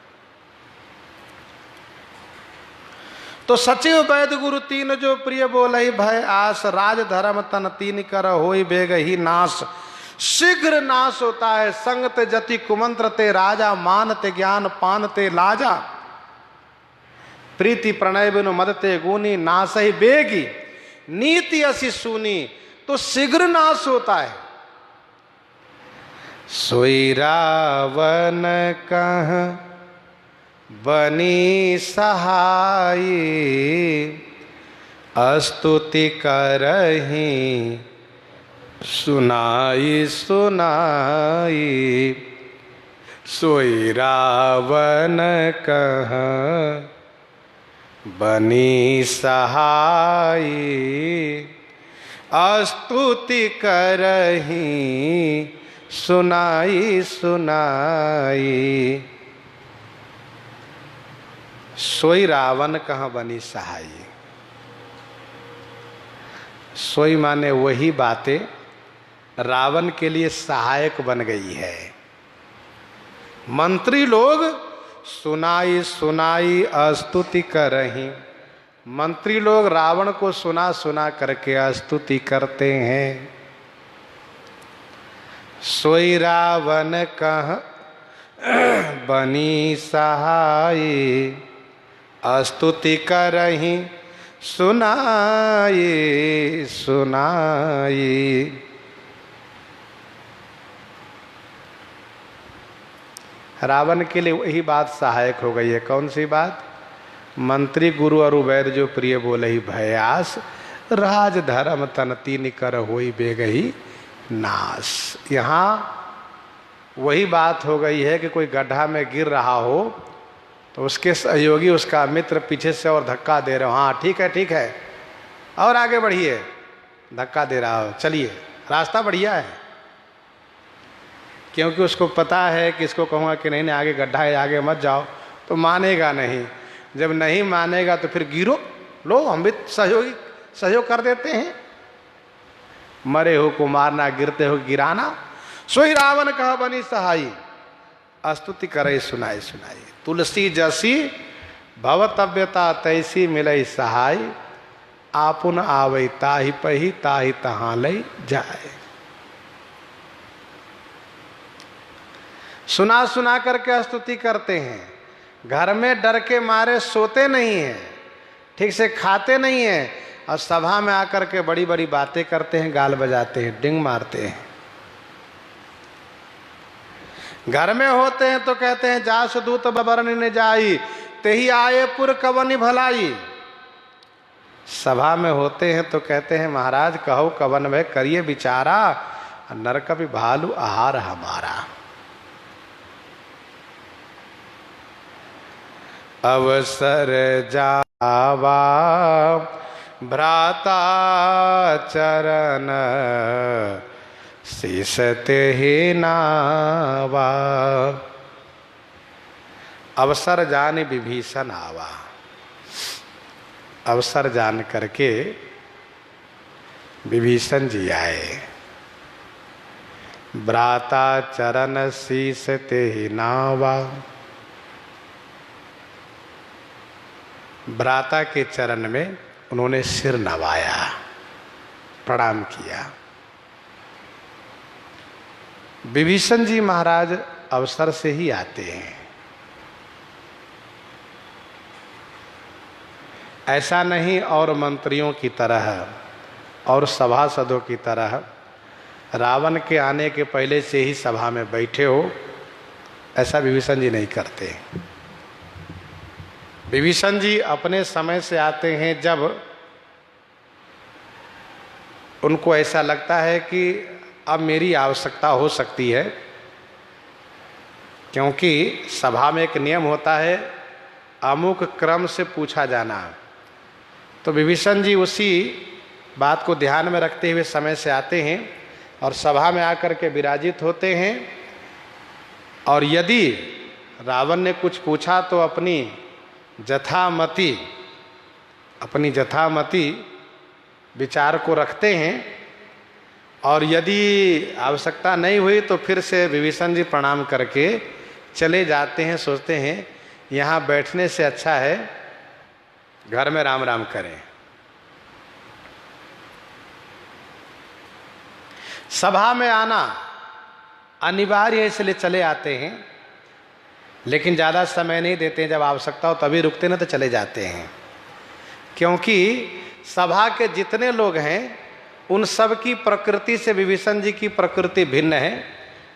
तो सचिव वैद गुरु तीन जो प्रिय बोलहि भय आस, राज धर्म तन तीन कर होई बेग ही नाश। शीघ्र नाश होता है संगत जति कुमंत्र ते राजा, मानते ज्ञान पानते लाजा। प्रीति प्रणय बिनु मदते गुनी, नाश ही बेगी नीति असी सुनी। तो शीघ्र नाश होता है। सोई रावण कहाँ बनी सहाई, स्तुति करही सुनाई सुनाई। सोई रावण कहाँ बनी सहाई, स्तुति करही सुनाई सुनाई। सोई रावण कहाँ बनी सहाई। सोई माने वही बातें रावण के लिए सहायक बन गई है। मंत्री लोग सुनाई सुनाई स्तुति कर रही, मंत्री लोग रावण को सुना सुना करके स्तुति करते हैं। सोई रावण कहाँ बनी सहाई, स्तुति करही सुनाई सुनाई। रावण के लिए वही बात सहायक हो गई है। कौन सी बात? मंत्री गुरु अरु वैर जो प्रिय बोले ही भयास, राज धर्म तन तीन कर होई बेगही नाश। यहाँ वही बात हो गई है कि कोई गड्ढा में गिर रहा हो तो उसके सहयोगी उसका मित्र पीछे से और धक्का दे रहे हो, हाँ ठीक है और आगे बढ़िए, धक्का दे रहा हो, चलिए रास्ता बढ़िया है। क्योंकि उसको पता है कि इसको कहूँगा कि नहीं आगे गड्ढा है आगे मत जाओ तो मानेगा नहीं। जब नहीं मानेगा तो फिर गिरो, लो हम भी सहयोग कर देते हैं। मरे हो को मारना, गिरते हो गिराना। सोई रावण कहा बनी सहाई, स्तुति करे सुनाई सुनाई। तुलसी जसी भवतव्यता तैसी मिलई सहाय, आपुन आवई ताहि पही ताहि तहाँ लई जाए। सुना सुना करके स्तुति करते हैं। घर में डर के मारे सोते नहीं हैं, ठीक से खाते नहीं हैं, और सभा में आकर के बड़ी बड़ी बातें करते हैं, गाल बजाते हैं, डिंग मारते हैं। घर में होते हैं तो कहते हैं जास दूत बरन ने जाई, तेही आए पुर कवनि भलाई। सभा में होते हैं तो कहते हैं महाराज कहो कवन भय करिए विचारा, नरक भी भालू आहार हमारा। अवसर जावा भ्राता चरण, शीसते ही नावा। अवसर जान विभीषण आवा, अवसर जान करके विभीषण जी आए। भ्राता चरण शीसते ही नावा, भ्राता के चरण में उन्होंने सिर नवाया, प्रणाम किया। विभीषण जी महाराज अवसर से ही आते हैं। ऐसा नहीं और मंत्रियों की तरह और सभासदों की तरह रावण के आने के पहले से ही सभा में बैठे हो, ऐसा विभीषण जी नहीं करते। विभीषण जी अपने समय से आते हैं जब उनको ऐसा लगता है कि अब मेरी आवश्यकता हो सकती है। क्योंकि सभा में एक नियम होता है अमुक क्रम से पूछा जाना, तो विभीषण जी उसी बात को ध्यान में रखते हुए समय से आते हैं और सभा में आकर के विराजित होते हैं। और यदि रावण ने कुछ पूछा तो अपनी जथामति विचार को रखते हैं, और यदि आवश्यकता नहीं हुई तो फिर से विभीषण जी प्रणाम करके चले जाते हैं। सोचते हैं यहाँ बैठने से अच्छा है घर में राम राम करें। सभा में आना अनिवार्य इसलिए चले आते हैं, लेकिन ज़्यादा समय नहीं देते हैं। जब आवश्यकता हो तभी रुकते ना तो चले जाते हैं। क्योंकि सभा के जितने लोग हैं उन सब की प्रकृति से विभीषण जी की प्रकृति भिन्न है।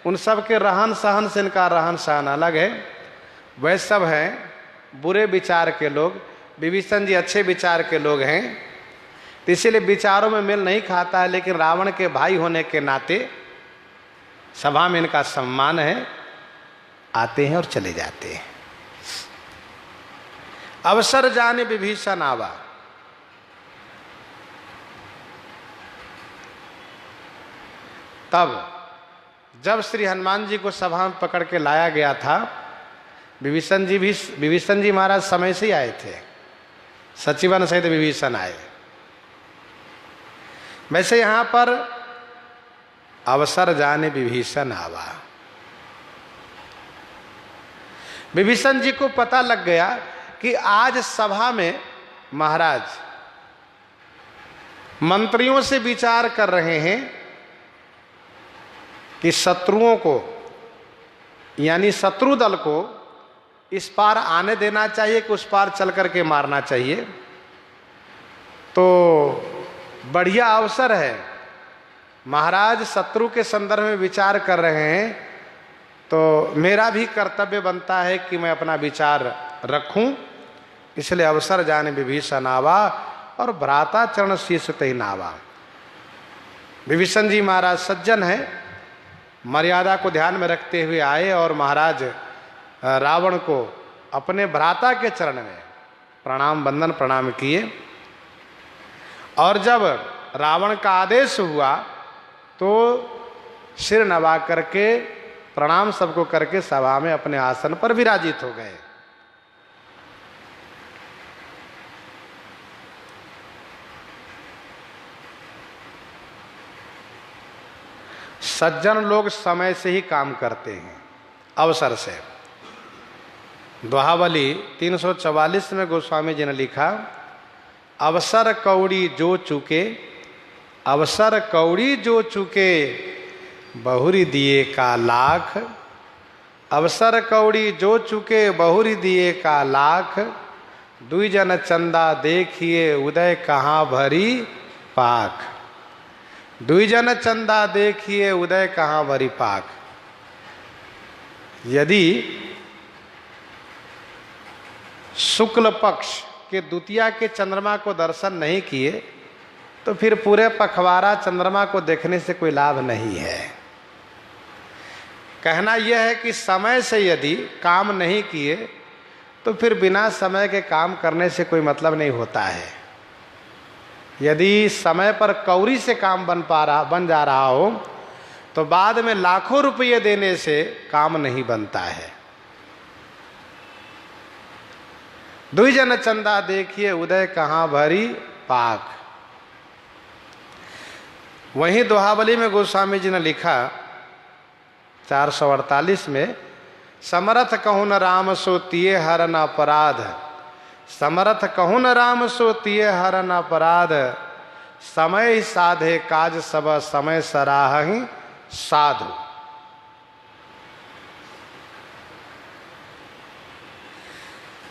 उन सब के रहन सहन से इनका रहन सहन अलग है। वह सब हैं बुरे विचार के लोग, विभीषण जी अच्छे विचार के लोग हैं, तो इसीलिए विचारों में मेल नहीं खाता है। लेकिन रावण के भाई होने के नाते सभा में इनका सम्मान है, आते हैं और चले जाते हैं। अवसर जाने विभीषण आवा। तब जब श्री हनुमान जी को सभा में पकड़ के लाया गया था, विभीषण जी महाराज समय से ही आए थे, सचिवन सहित विभीषण आए। वैसे यहां पर अवसर जाने विभीषण आवा। विभीषण जी को पता लग गया कि आज सभा में महाराज मंत्रियों से विचार कर रहे हैं कि शत्रुओं को, यानी शत्रु दल को इस पार आने देना चाहिए कि उस पार चल करके मारना चाहिए। तो बढ़िया अवसर है, महाराज शत्रु के संदर्भ में विचार कर रहे हैं, तो मेरा भी कर्तव्य बनता है कि मैं अपना विचार रखूं। इसलिए अवसर जाने विभीषण आवा और भ्राता चरण शीश तहि नावा। विभीषण जी महाराज सज्जन है, मर्यादा को ध्यान में रखते हुए आए और महाराज रावण को अपने भ्राता के चरण में प्रणाम वंदन प्रणाम किए। और जब रावण का आदेश हुआ तो सिर नवा करके प्रणाम सबको करके सभा में अपने आसन पर विराजित हो गए। सज्जन लोग समय से ही काम करते हैं, अवसर से। दोहावली 344 में गोस्वामी जी ने लिखा, अवसर कौड़ी जो चुके, अवसर कौड़ी जो चुके, बहुरी दिए का लाख। अवसर कौड़ी जो चुके, बहुरी दिए का लाख। दुई जन चंदा देखिए, उदय कहाँ भरी पाख। दुई जन चंदा देखिए, उदय कहाँ भरी पाख। यदि शुक्ल पक्ष के द्वितीया के चंद्रमा को दर्शन नहीं किए तो फिर पूरे पखवाड़ा चंद्रमा को देखने से कोई लाभ नहीं है। कहना यह है कि समय से यदि काम नहीं किए तो फिर बिना समय के काम करने से कोई मतलब नहीं होता है। यदि समय पर कौड़ी से काम बन जा रहा हो तो बाद में लाखों रुपये देने से काम नहीं बनता है। दुई जन चंदा देखिए, उदय कहाँ भरी पाक। वहीं दोहावली में गोस्वामी जी ने लिखा 448 में, समरथ कहूँ न राम सो तिये हरन अपराध। समरथ कहूँ न राम सो तिये हरन अपराध। समय साधे काज सब, समय सराहि साधु।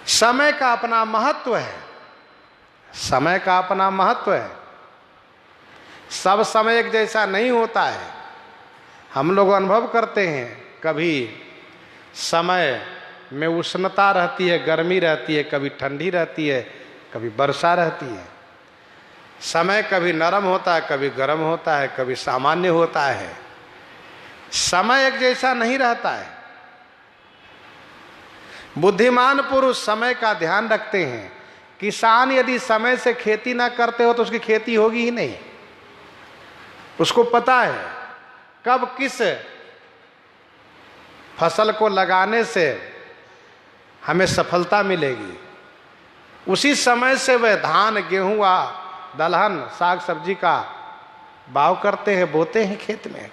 समय का अपना महत्व है, समय का अपना महत्व है। सब समय एक जैसा नहीं होता है। हम लोग अनुभव करते हैं, कभी समय में उष्णता रहती है, गर्मी रहती है, कभी ठंडी रहती है, कभी वर्षा रहती है। समय कभी नरम होता है, कभी गर्म होता है, कभी सामान्य होता है। समय एक जैसा नहीं रहता है। बुद्धिमान पुरुष समय का ध्यान रखते हैं। किसान यदि समय से खेती ना करते हो तो उसकी खेती होगी ही नहीं। उसको पता है कब किस फसल को लगाने से हमें सफलता मिलेगी। उसी समय से वह धान, गेहूं, दलहन, साग सब्जी का बाव करते हैं, बोते हैं खेत में।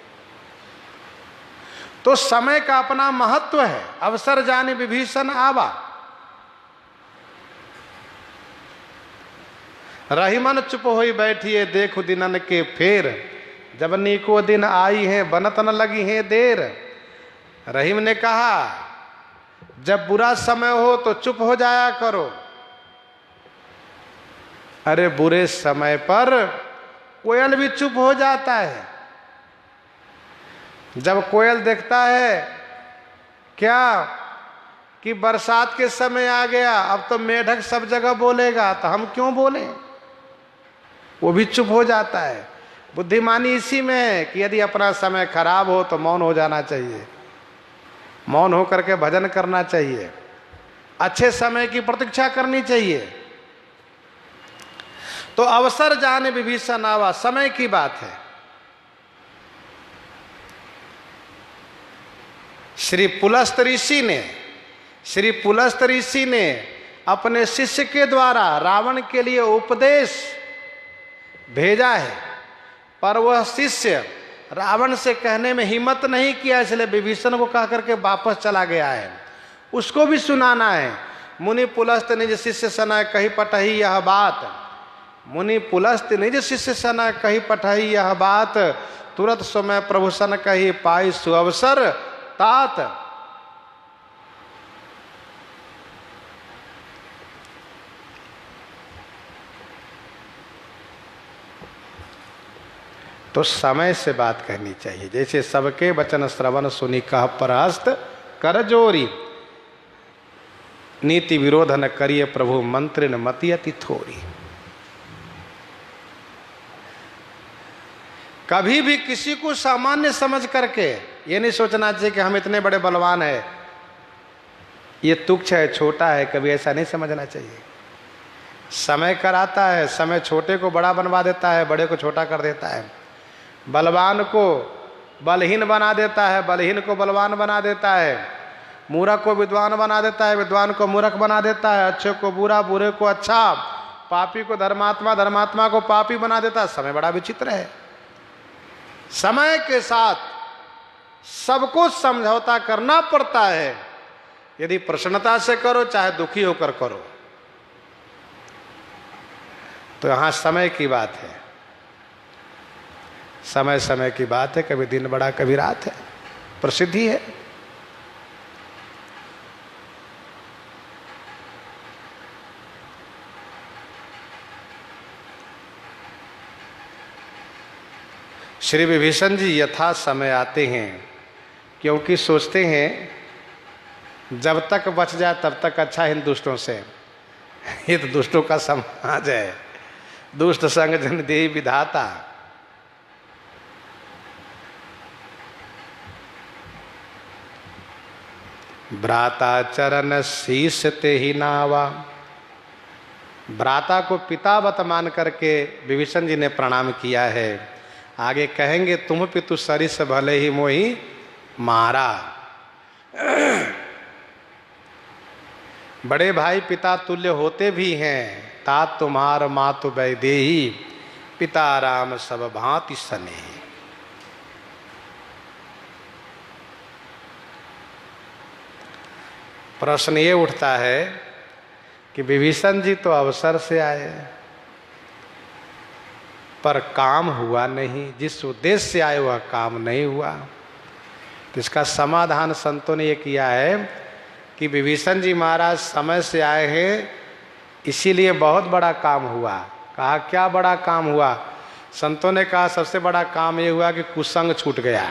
तो समय का अपना महत्व है। अवसर जाने विभीषण आवा। रहीमन चुप होई बैठिए, देखु दिनन के फेर। जब नीको दिन आई है, बनत न लगी है देर। रहीम ने कहा, जब बुरा समय हो तो चुप हो जाया करो। अरे बुरे समय पर कोयल भी चुप हो जाता है। जब कोयल देखता है क्या कि बरसात के समय आ गया, अब तो मेढक सब जगह बोलेगा, तो हम क्यों बोलें, वो भी चुप हो जाता है। बुद्धिमानी इसी में है कि यदि अपना समय खराब हो तो मौन हो जाना चाहिए, मौन होकर के भजन करना चाहिए, अच्छे समय की प्रतीक्षा करनी चाहिए। तो अवसर जाने विभीषण आवा, समय की बात है। श्री पुलस्त ऋषि ने अपने शिष्य के द्वारा रावण के लिए उपदेश भेजा है, पर वह शिष्य रावण से कहने में हिम्मत नहीं किया, इसलिए विभीषण को कह करके वापस चला गया है। उसको भी सुनाना है। मुनि पुलस्त निज शिष्य सना कही पठही यह बात, मुनि पुलस्त निज शिष्य सना कही पठही यह बात, तुरंत समय प्रभु सन कही पाई सुअवसर तात। तो समय से बात कहनी चाहिए। जैसे सबके वचन श्रवण सुनी कह परहस्त कर जोरी, नीति विरोध न करिए प्रभु मंत्र न मति अति थोरी। कभी भी किसी को सामान्य समझ करके ये नहीं सोचना चाहिए कि हम इतने बड़े बलवान हैं, ये तुच्छ है, छोटा है, कभी ऐसा नहीं समझना चाहिए। समय कराता है, समय छोटे को बड़ा बनवा देता है, बड़े को छोटा कर देता है, बलवान को बलहीन बना देता है, बलहीन को बलवान बना देता है, मूर्ख को विद्वान बना देता है, विद्वान को मूर्ख बना देता है, अच्छे को बुरा, बुरे को अच्छा, पापी को धर्मात्मा, धर्मात्मा को पापी बना देता है। समय बड़ा विचित्र है। समय के साथ सबको समझौता करना पड़ता है। यदि प्रसन्नता से करो चाहे दुखी होकर करो, तो यहां समय की बात है। समय समय की बात है, कभी दिन बड़ा कभी रात है, प्रसिद्धि है। श्री विभीषण जी यथा समय आते हैं, क्योंकि सोचते हैं जब तक बच जाए तब तक अच्छा इन दुष्टों से। ये तो दुष्टों का समाज है, दुष्ट संग जन देहि विधाता। भ्राता चरण शीश ते ही नावा, भ्राता को पितावत मान करके विभीषण जी ने प्रणाम किया है। आगे कहेंगे तुम पितु सरिस भले ही मोहि मारा। बड़े भाई पिता तुल्य होते भी हैं, तात तुम्हार मातु वैदेही, पिता राम सब भांति सने। प्रश्न ये उठता है कि विभीषण जी तो अवसर से आए, पर काम हुआ नहीं, जिस उद्देश्य से आए वह काम नहीं हुआ। तो इसका समाधान संतों ने ये किया है कि विभीषण जी महाराज समय से आए हैं, इसीलिए बहुत बड़ा काम हुआ। कहा क्या बड़ा काम हुआ? संतों ने कहा सबसे बड़ा काम ये हुआ कि कुसंग छूट गया,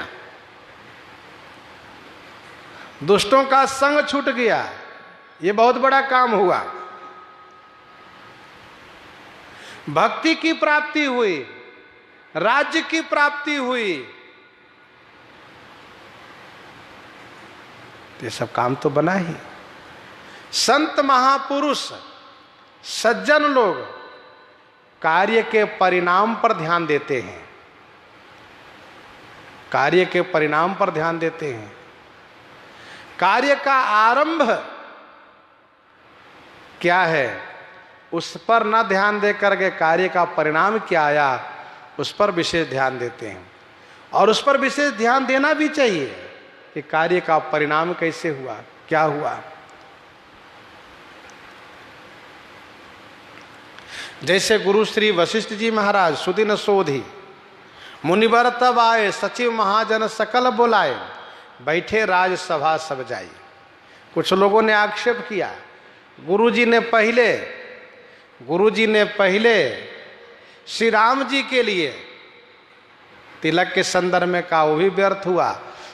दुष्टों का संग छूट गया, ये बहुत बड़ा काम हुआ। भक्ति की प्राप्ति हुई, राज्य की प्राप्ति हुई, ये सब काम तो बना ही। संत महापुरुष सज्जन लोग कार्य के परिणाम पर ध्यान देते हैं, कार्य के परिणाम पर ध्यान देते हैं। कार्य का आरंभ क्या है उस पर न ध्यान दे करके कार्य का परिणाम क्या आया उस पर विशेष ध्यान देते हैं। और उस पर विशेष ध्यान देना भी चाहिए कि कार्य का परिणाम कैसे हुआ, क्या हुआ। जैसे गुरु श्री वशिष्ठ जी महाराज सुदिन सोधी, मुनिवर तब आए, सचिव महाजन सकल बुलाए, बैठे राजसभा सब जाई। कुछ लोगों ने आक्षेप किया गुरुजी ने पहले श्री राम जी के लिए तिलक के संदर्भ में कहा, वो भी व्यर्थ हुआ।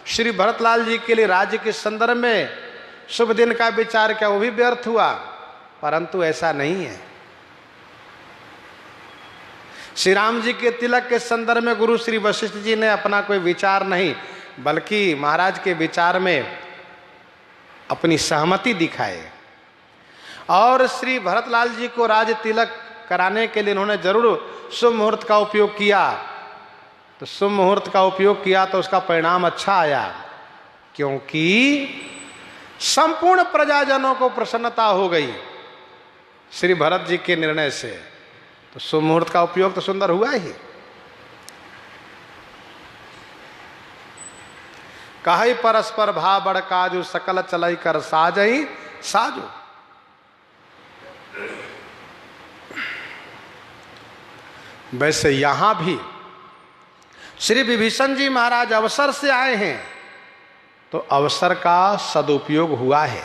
श्री भरतलाल जी के लिए राज्य के संदर्भ में शुभ दिन का विचार किया, वो भी व्यर्थ हुआ। परंतु ऐसा नहीं है। श्री राम जी के तिलक के संदर्भ में गुरु श्री वशिष्ठ जी ने अपना कोई विचार नहीं, बल्कि महाराज के विचार में अपनी सहमति दिखाए। और श्री भरतलाल जी को राज तिलक कराने के लिए उन्होंने जरूर शुभ मुहूर्त का उपयोग किया। तो शुभ मुहूर्त का उपयोग किया तो उसका परिणाम अच्छा आया, क्योंकि संपूर्ण प्रजाजनों को प्रसन्नता हो गई श्री भरत जी के निर्णय से। तो शुभ मुहूर्त का उपयोग तो सुंदर हुआ ही। कहि परस्पर भाव बड़ काजू, सकल चलई कर साजई साजो। वैसे यहां भी श्री विभीषण जी महाराज अवसर से आए हैं, तो अवसर का सदुपयोग हुआ है।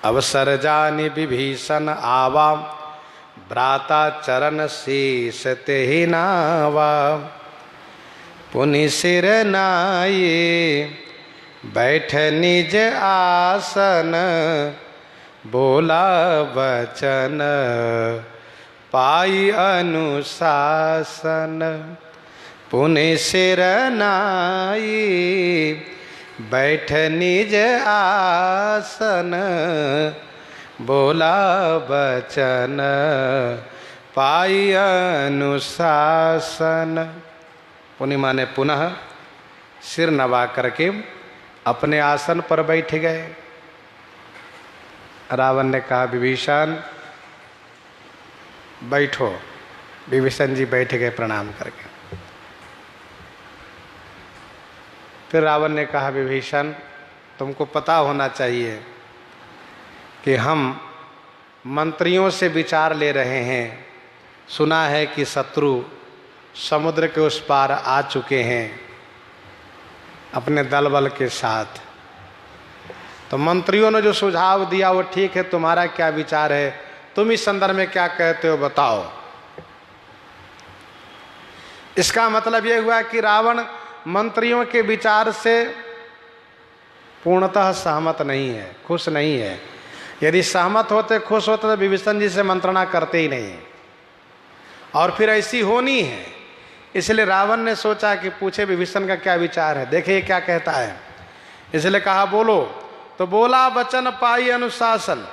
अवसर जानि विभीषण आवा, भ्राता चरण शीस तेहि नावा। पुनि सिर नाये बैठ निज आसन, बोला वचन पाई अनुशासन। पुनि सिर नाई बैठ निज आसन, बोला वचन पाई अनुशासन। पुनि माने पुनः सिर नवा करके अपने आसन पर बैठ गए। रावण ने कहा विभीषण बैठो। विभीषण जी बैठ गए प्रणाम करके। फिर रावण ने कहा विभीषण तुमको पता होना चाहिए कि हम मंत्रियों से विचार ले रहे हैं। सुना है कि शत्रु समुद्र के उस पार आ चुके हैं अपने दल बल के साथ। तो मंत्रियों ने जो सुझाव दिया वो ठीक है, तुम्हारा क्या विचार है, तुम इस संदर्भ में क्या कहते हो बताओ। इसका मतलब यह हुआ कि रावण मंत्रियों के विचार से पूर्णतः सहमत नहीं है, खुश नहीं है। यदि सहमत होते, खुश होते तो विभीषण जी से मंत्रणा करते ही नहीं, और फिर ऐसी होनी है। इसलिए रावण ने सोचा कि पूछे विभीषण का क्या विचार है, देखिए क्या कहता है। इसलिए कहा बोलो। तो बोला वचन पाई अनुशासन।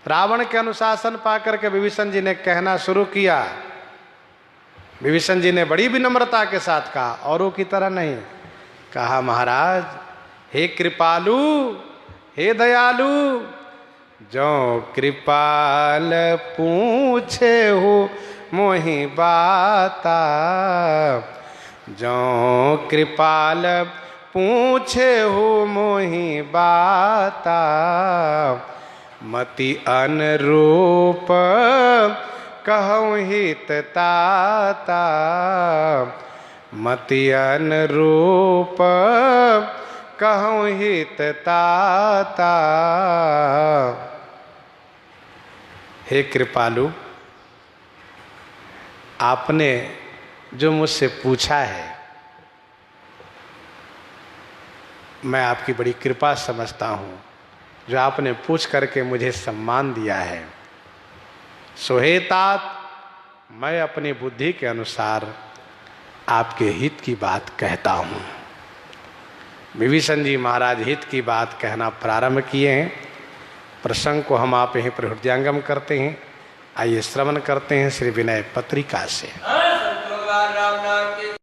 रावण के अनुशासन पा करके विभीषण जी ने कहना शुरू किया। विभीषण जी ने बड़ी विनम्रता के साथ कहा, औरों की तरह नहीं, कहा महाराज हे कृपालु, हे दयालु, जो कृपाल पूछे हो मोहि बाता। जो कृपाल पूछे हो मोहि बाता। मति अनुरूप कहूँ हित ताता। मति अनुरूप कहूँ हित ताता। हे कृपालु, आपने जो मुझसे पूछा है मैं आपकी बड़ी कृपा समझता हूँ, जो आपने पूछ करके मुझे सम्मान दिया है। सोहेतात मैं अपनी बुद्धि के अनुसार आपके हित की बात कहता हूँ। विभीषण जी महाराज हित की बात कहना प्रारंभ किए हैं। प्रसंग को हम आप यहीं पर हृदयंगम करते हैं। आइए श्रवण करते हैं श्री विनय पत्रिका से।